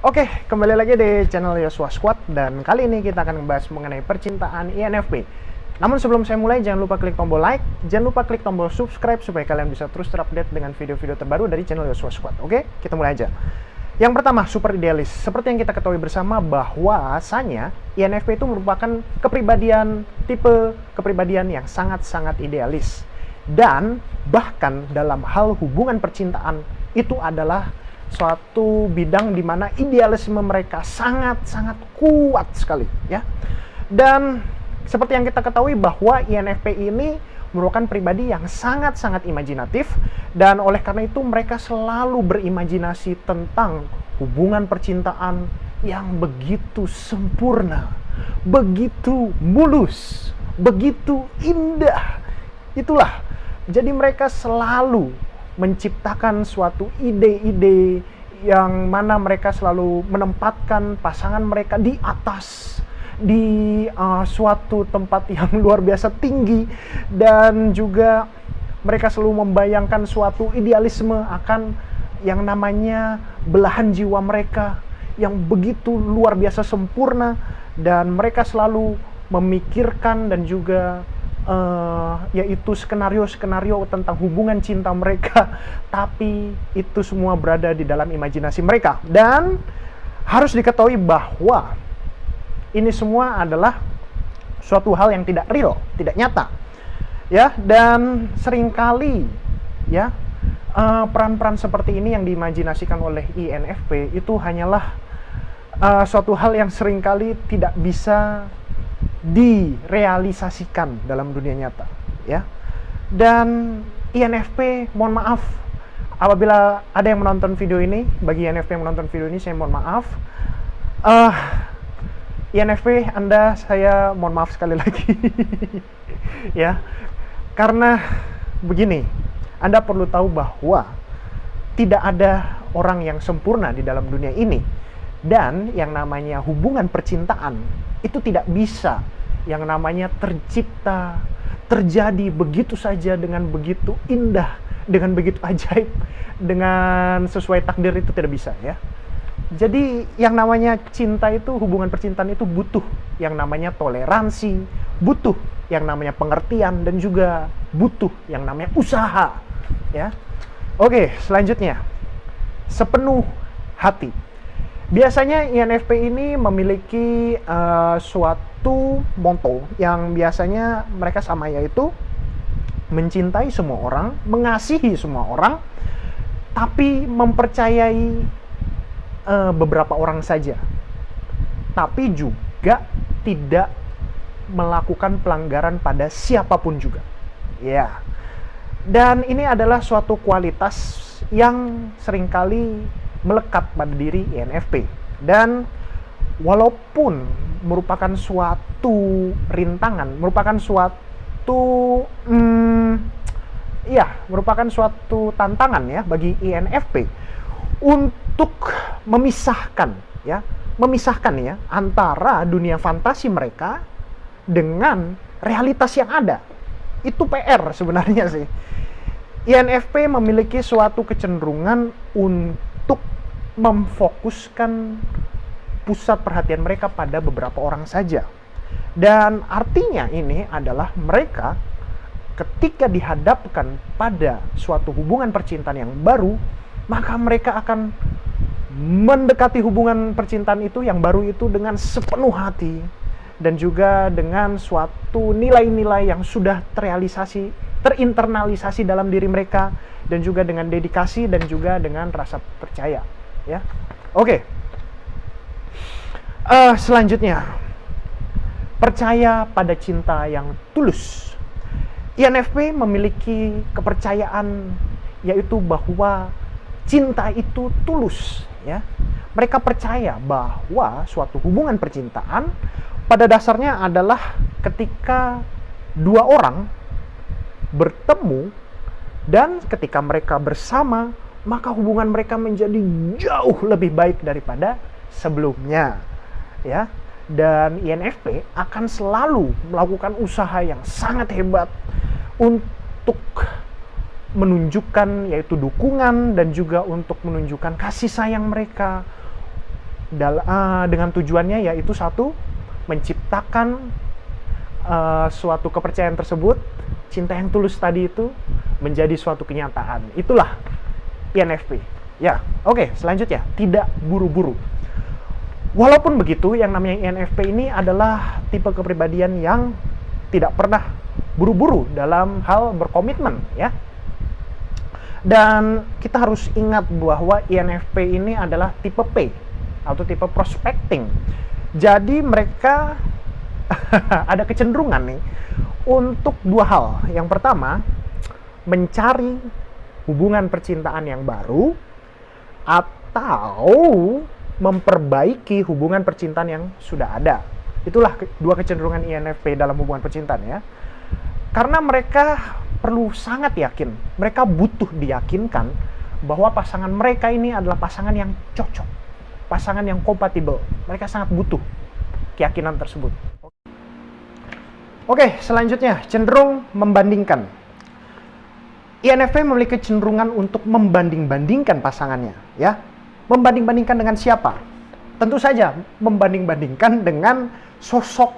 Oke, kembali lagi di channel Yosua Squad dan kali ini kita akan membahas mengenai percintaan INFP. Namun sebelum saya mulai, jangan lupa klik tombol like, jangan lupa klik tombol subscribe supaya kalian bisa terus terupdate dengan video-video terbaru dari channel Yosua Squad. Oke, kita mulai aja. Yang pertama, super idealis. Seperti yang kita ketahui bersama bahwasanya INFP itu merupakan tipe kepribadian yang sangat-sangat idealis. Dan bahkan dalam hal hubungan percintaan itu adalah suatu bidang di mana idealisme mereka sangat-sangat kuat sekali, ya. Dan seperti yang kita ketahui bahwa INFP ini merupakan pribadi yang sangat-sangat imajinatif, dan oleh karena itu mereka selalu berimajinasi tentang hubungan percintaan yang begitu sempurna, begitu mulus, begitu indah. Itulah, jadi mereka selalu menciptakan suatu ide-ide yang mana mereka selalu menempatkan pasangan mereka di atas, di suatu tempat yang luar biasa tinggi, dan juga mereka selalu membayangkan suatu idealisme akan yang namanya belahan jiwa mereka yang begitu luar biasa sempurna, dan mereka selalu memikirkan dan juga yaitu skenario-skenario tentang hubungan cinta mereka, tapi itu semua berada di dalam imajinasi mereka. Dan harus diketahui bahwa ini semua adalah suatu hal yang tidak real, tidak nyata, ya. Dan seringkali, ya, peran-peran seperti ini yang diimajinasikan oleh INFP itu hanyalah suatu hal yang seringkali tidak bisa direalisasikan dalam dunia nyata, ya. Dan INFP, mohon maaf apabila ada yang menonton video ini. Bagi INFP yang menonton video ini, saya mohon maaf. INFP, saya mohon maaf sekali lagi. Ya, karena begini, Anda perlu tahu bahwa tidak ada orang yang sempurna di dalam dunia ini, dan yang namanya hubungan percintaan itu tidak bisa yang namanya tercipta, terjadi begitu saja dengan begitu indah, dengan begitu ajaib, dengan sesuai takdir. Itu tidak bisa, ya. Jadi yang namanya cinta itu, hubungan percintaan itu butuh yang namanya toleransi, butuh yang namanya pengertian, dan juga butuh yang namanya usaha, ya. Oke, selanjutnya, sepenuh hati. Biasanya INFP ini memiliki suatu motto yang biasanya mereka sama, yaitu mencintai semua orang, mengasihi semua orang, tapi mempercayai beberapa orang saja, tapi juga tidak melakukan pelanggaran pada siapapun juga, ya. Dan ini adalah suatu kualitas yang seringkali melekat pada diri INFP. Dan walaupun merupakan suatu rintangan, merupakan suatu merupakan suatu tantangan, ya, bagi INFP untuk memisahkan antara dunia fantasi mereka dengan realitas yang ada. Itu PR sebenarnya sih. INFP memiliki suatu kecenderungan untuk memfokuskan pusat perhatian mereka pada beberapa orang saja. Dan artinya ini adalah mereka ketika dihadapkan pada suatu hubungan percintaan yang baru, maka mereka akan mendekati hubungan percintaan itu yang baru itu dengan sepenuh hati, dan juga dengan suatu nilai-nilai yang sudah terinternalisasi dalam diri mereka, dan juga dengan dedikasi dan juga dengan rasa percaya, ya. Oke. Selanjutnya, percaya pada cinta yang tulus. INFP memiliki kepercayaan, yaitu bahwa cinta itu tulus, ya. Mereka percaya bahwa suatu hubungan percintaan pada dasarnya adalah ketika dua orang bertemu, dan ketika mereka bersama, maka hubungan mereka menjadi jauh lebih baik daripada sebelumnya, ya. Dan INFP akan selalu melakukan usaha yang sangat hebat untuk menunjukkan yaitu dukungan, dan juga untuk menunjukkan kasih sayang mereka dengan tujuannya yaitu satu, menciptakan suatu kepercayaan tersebut, cinta yang tulus tadi itu menjadi suatu kenyataan. Itulah INFP. Ya, oke, selanjutnya, tidak buru-buru. Walaupun begitu, yang namanya INFP ini adalah tipe kepribadian yang tidak pernah buru-buru dalam hal berkomitmen, ya. Dan kita harus ingat bahwa INFP ini adalah tipe P atau tipe prospecting. Jadi mereka ada kecenderungan nih untuk dua hal. Yang pertama, mencari hubungan percintaan yang baru atau memperbaiki hubungan percintaan yang sudah ada. Itulah dua kecenderungan INFP dalam hubungan percintaan, ya. Karena mereka perlu sangat yakin, mereka butuh diyakinkan bahwa pasangan mereka ini adalah pasangan yang cocok, pasangan yang kompatibel. Mereka sangat butuh keyakinan tersebut. Oke, selanjutnya, cenderung membandingkan. INFP memiliki kecenderungan untuk membanding-bandingkan pasangannya, ya. Membanding-bandingkan dengan siapa? Tentu saja membanding-bandingkan dengan sosok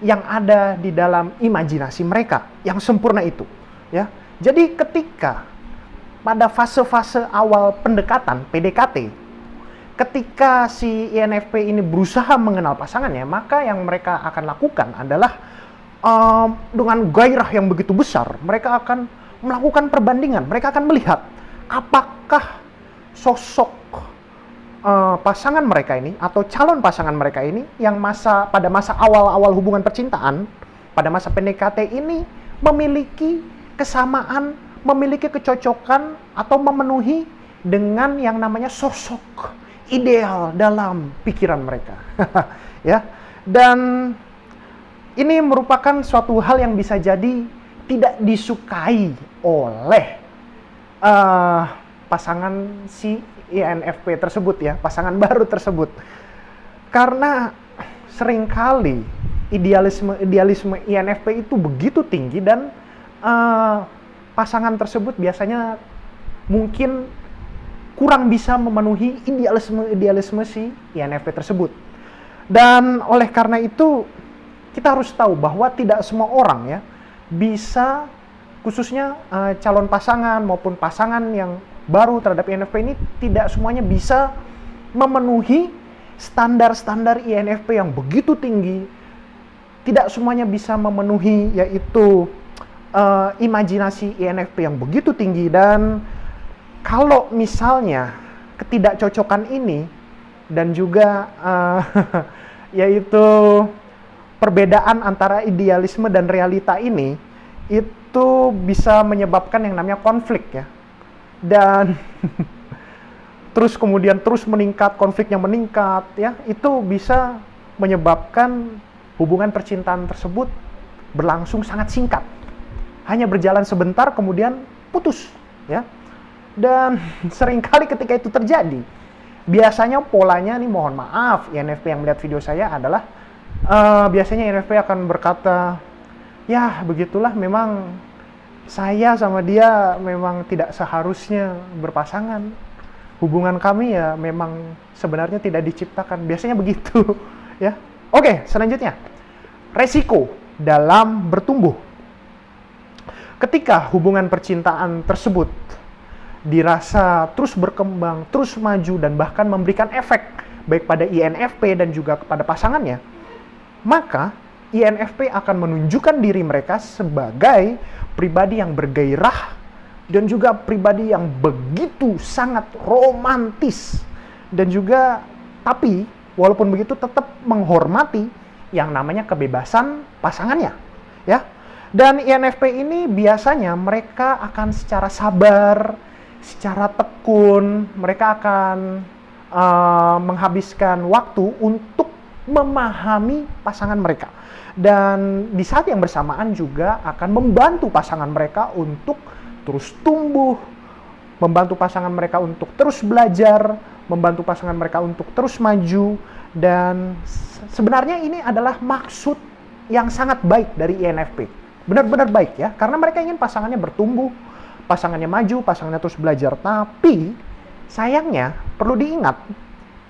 yang ada di dalam imajinasi mereka yang sempurna itu, ya. Jadi ketika pada fase-fase awal pendekatan PDKT, ketika si INFP ini berusaha mengenal pasangannya, maka yang mereka akan lakukan adalah dengan gairah yang begitu besar, mereka akan melakukan perbandingan. Mereka akan melihat apakah sosok pasangan mereka ini atau calon pasangan mereka ini yang pada masa awal-awal hubungan percintaan, pada masa PDKT ini memiliki kesamaan, memiliki kecocokan atau memenuhi dengan yang namanya sosok ideal dalam pikiran mereka. Ya. Dan ini merupakan suatu hal yang bisa jadi tidak disukai oleh pasangan si INFP tersebut, ya, pasangan baru tersebut. Karena seringkali idealisme INFP itu begitu tinggi dan pasangan tersebut biasanya mungkin kurang bisa memenuhi idealisme si INFP tersebut. Dan oleh karena itu kita harus tahu bahwa tidak semua orang, ya, bisa, khususnya calon pasangan maupun pasangan yang baru terhadap INFP ini, tidak semuanya bisa memenuhi standar-standar INFP yang begitu tinggi. Tidak semuanya bisa memenuhi yaitu imajinasi INFP yang begitu tinggi. Dan kalau misalnya ketidakcocokan ini dan juga yaitu perbedaan antara idealisme dan realita ini, itu bisa menyebabkan yang namanya konflik, ya. Dan terus meningkat, konfliknya meningkat, ya. Itu bisa menyebabkan hubungan percintaan tersebut berlangsung sangat singkat. Hanya berjalan sebentar kemudian putus, ya. Dan seringkali ketika itu terjadi, biasanya polanya nih, mohon maaf INFP yang melihat video saya, adalah biasanya INFP akan berkata, ya begitulah, memang saya sama dia memang tidak seharusnya berpasangan. Hubungan kami ya memang sebenarnya tidak diciptakan. Biasanya begitu, ya. Oke, selanjutnya. Resiko dalam bertumbuh. Ketika hubungan percintaan tersebut dirasa terus berkembang, terus maju, dan bahkan memberikan efek baik pada INFP dan juga kepada pasangannya, maka INFP akan menunjukkan diri mereka sebagai pribadi yang bergairah dan juga pribadi yang begitu sangat romantis, dan juga tapi walaupun begitu tetap menghormati yang namanya kebebasan pasangannya, ya. Dan INFP ini biasanya mereka akan secara sabar, secara tekun, mereka akan menghabiskan waktu untuk memahami pasangan mereka. Dan di saat yang bersamaan juga akan membantu pasangan mereka untuk terus tumbuh, membantu pasangan mereka untuk terus belajar, membantu pasangan mereka untuk terus maju. Dan sebenarnya ini adalah maksud yang sangat baik dari INFP. Benar-benar baik, ya, karena mereka ingin pasangannya bertumbuh, pasangannya maju, pasangannya terus belajar. Tapi sayangnya perlu diingat,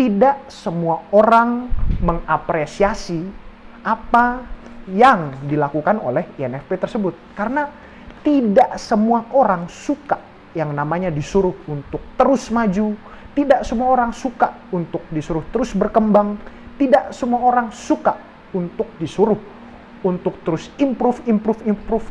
tidak semua orang mengapresiasi apa yang dilakukan oleh INFP tersebut. Karena tidak semua orang suka yang namanya disuruh untuk terus maju, tidak semua orang suka untuk disuruh terus berkembang, tidak semua orang suka untuk disuruh untuk terus improve,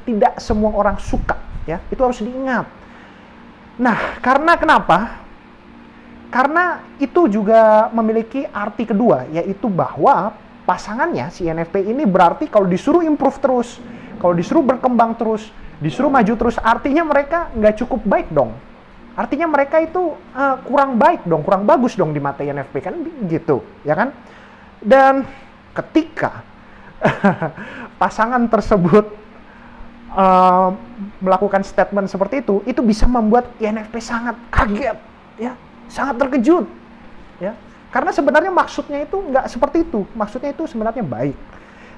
tidak semua orang suka, ya. Itu harus diingat. Nah, karena kenapa? Karena itu juga memiliki arti kedua, yaitu bahwa pasangannya, si INFP ini berarti kalau disuruh improve terus, kalau disuruh berkembang terus, disuruh maju terus, artinya mereka nggak cukup baik dong. Artinya mereka itu kurang baik dong, kurang bagus dong di mata INFP, kan gitu, ya kan? Dan ketika pasangan tersebut melakukan statement seperti itu bisa membuat INFP sangat kaget, ya, sangat terkejut, ya. Karena sebenarnya maksudnya itu nggak seperti itu, maksudnya itu sebenarnya baik.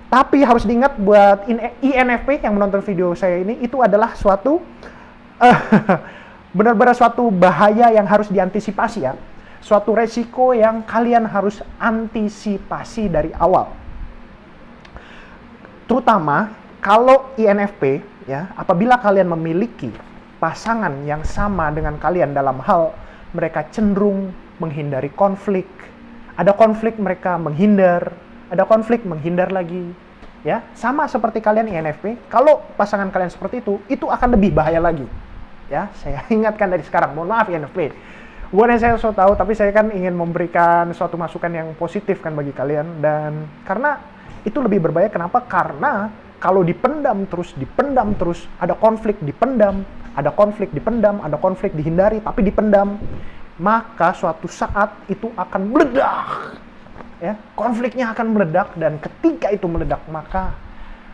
Tapi harus diingat buat INFP yang menonton video saya ini, itu adalah suatu benar-benar suatu bahaya yang harus diantisipasi, ya. Suatu resiko yang kalian harus antisipasi dari awal. Terutama kalau INFP, ya, apabila kalian memiliki pasangan yang sama dengan kalian dalam hal mereka cenderung menghindari konflik, ada konflik mereka menghindar, ada konflik menghindar lagi, ya, sama seperti kalian INFP. Kalau pasangan kalian seperti itu akan lebih bahaya lagi, ya. Saya ingatkan dari sekarang, mohon maaf INFP, bukan yang saya so tahu, tapi saya kan ingin memberikan suatu masukan yang positif kan bagi kalian. Dan karena itu lebih berbahaya, kenapa? Karena kalau dipendam terus, ada konflik dipendam, ada konflik dipendam, ada konflik dihindari, tapi dipendam, maka suatu saat itu akan meledak, ya, konfliknya akan meledak, dan ketika itu meledak, maka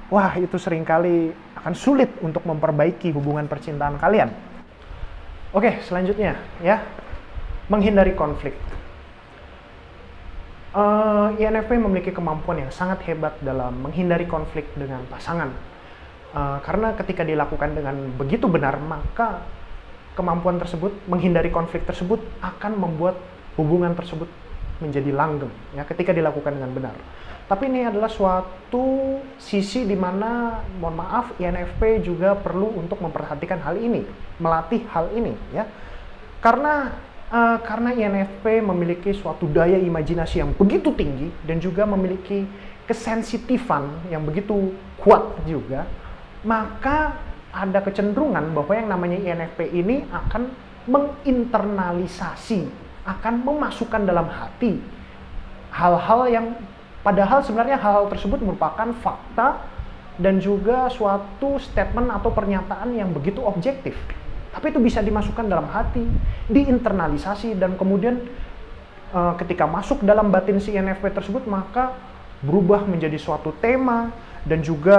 wah, itu seringkali akan sulit untuk memperbaiki hubungan percintaan kalian. Oke, selanjutnya, ya, menghindari konflik. INFP memiliki kemampuan yang sangat hebat dalam menghindari konflik dengan pasangan. Karena ketika dilakukan dengan begitu benar, maka kemampuan tersebut, menghindari konflik tersebut, akan membuat hubungan tersebut menjadi langgeng, ya, ketika dilakukan dengan benar. Tapi ini adalah suatu sisi di mana, mohon maaf, INFP juga perlu untuk memperhatikan hal ini, melatih hal ini, ya. Karena INFP memiliki suatu daya imajinasi yang begitu tinggi dan juga memiliki kesensitifan yang begitu kuat juga, maka ada kecenderungan bahwa yang namanya INFP ini akan menginternalisasi, akan memasukkan dalam hati hal-hal yang padahal sebenarnya hal-hal tersebut merupakan fakta dan juga suatu statement atau pernyataan yang begitu objektif. Tapi itu bisa dimasukkan dalam hati, diinternalisasi, dan kemudian ketika masuk dalam batin si INFP tersebut, maka berubah menjadi suatu tema, dan juga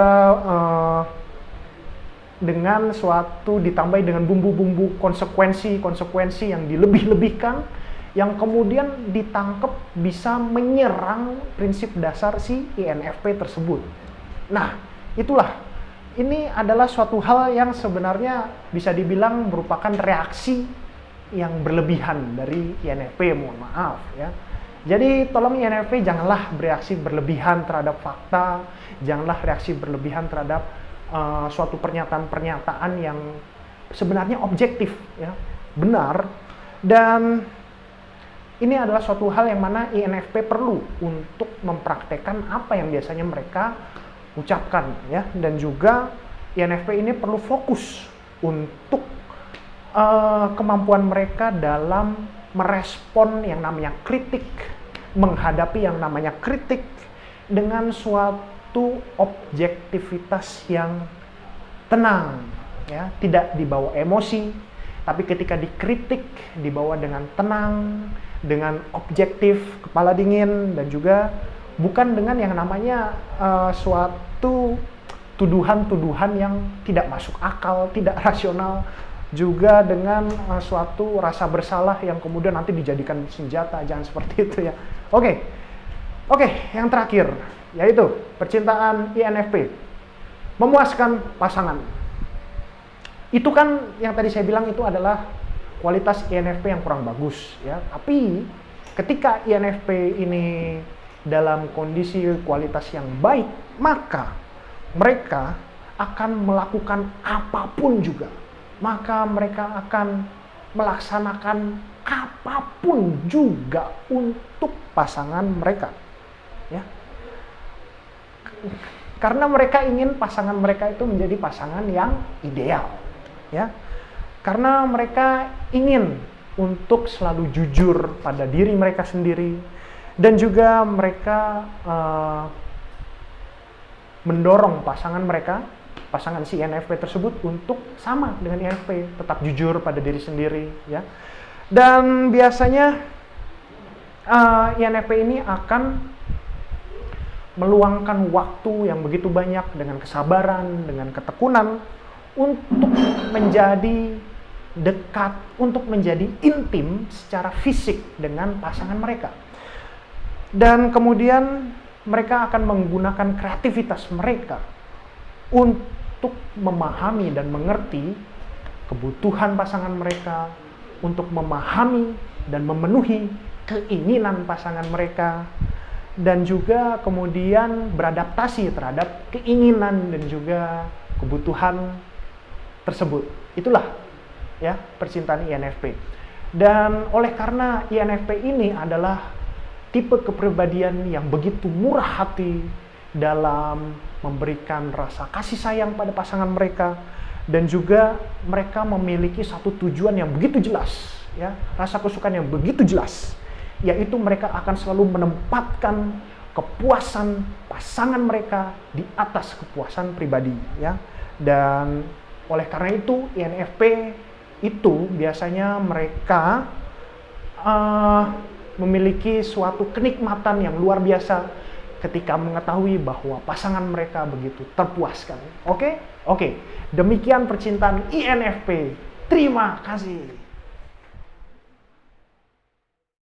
dengan suatu ditambah dengan bumbu-bumbu konsekuensi yang dilebih-lebihkan, yang kemudian ditangkap bisa menyerang prinsip dasar si INFP tersebut. Nah, itulah. Ini adalah suatu hal yang sebenarnya bisa dibilang merupakan reaksi yang berlebihan dari INFP, mohon maaf, ya. Jadi tolong INFP janganlah bereaksi berlebihan terhadap fakta, janganlah reaksi berlebihan terhadap suatu pernyataan-pernyataan yang sebenarnya objektif, ya, benar. Dan ini adalah suatu hal yang mana INFP perlu untuk mempraktekkan apa yang biasanya mereka ucapkan, ya. Dan juga INFP ini perlu fokus untuk kemampuan mereka dalam merespon yang namanya kritik, menghadapi yang namanya kritik dengan suatu objektivitas yang tenang, ya, tidak dibawa emosi, tapi ketika dikritik dibawa dengan tenang, dengan objektif, kepala dingin, dan juga bukan dengan yang namanya suatu tuduhan-tuduhan yang tidak masuk akal, tidak rasional, juga dengan suatu rasa bersalah yang kemudian nanti dijadikan senjata. Jangan seperti itu, ya. Oke, yang terakhir, yaitu percintaan INFP. Memuaskan pasangan. Itu kan yang tadi saya bilang itu adalah kualitas INFP yang kurang bagus, ya. Tapi ketika INFP ini dalam kondisi kualitas yang baik, maka mereka akan melakukan apapun juga. Maka mereka akan melaksanakan apapun juga untuk pasangan mereka. Ya. Karena mereka ingin pasangan mereka itu menjadi pasangan yang ideal. Ya. Karena mereka ingin untuk selalu jujur pada diri mereka sendiri, dan juga mereka mendorong pasangan mereka, pasangan si INFP tersebut untuk sama dengan INFP, tetap jujur pada diri sendiri, ya. Dan biasanya INFP ini akan meluangkan waktu yang begitu banyak dengan kesabaran, dengan ketekunan untuk menjadi dekat, untuk menjadi intim secara fisik dengan pasangan mereka. Dan kemudian mereka akan menggunakan kreativitas mereka untuk memahami dan mengerti kebutuhan pasangan mereka, untuk memahami dan memenuhi keinginan pasangan mereka, dan juga kemudian beradaptasi terhadap keinginan dan juga kebutuhan tersebut. Itulah ya percintaan INFP. Dan oleh karena INFP ini adalah tipe kepribadian yang begitu murah hati dalam memberikan rasa kasih sayang pada pasangan mereka, dan juga mereka memiliki satu tujuan yang begitu jelas, ya, rasa kesukaan yang begitu jelas, yaitu mereka akan selalu menempatkan kepuasan pasangan mereka di atas kepuasan pribadi, ya. Dan oleh karena itu INFP itu biasanya mereka memiliki suatu kenikmatan yang luar biasa ketika mengetahui bahwa pasangan mereka begitu terpuaskan. Oke? Demikian percintaan INFP. Terima kasih.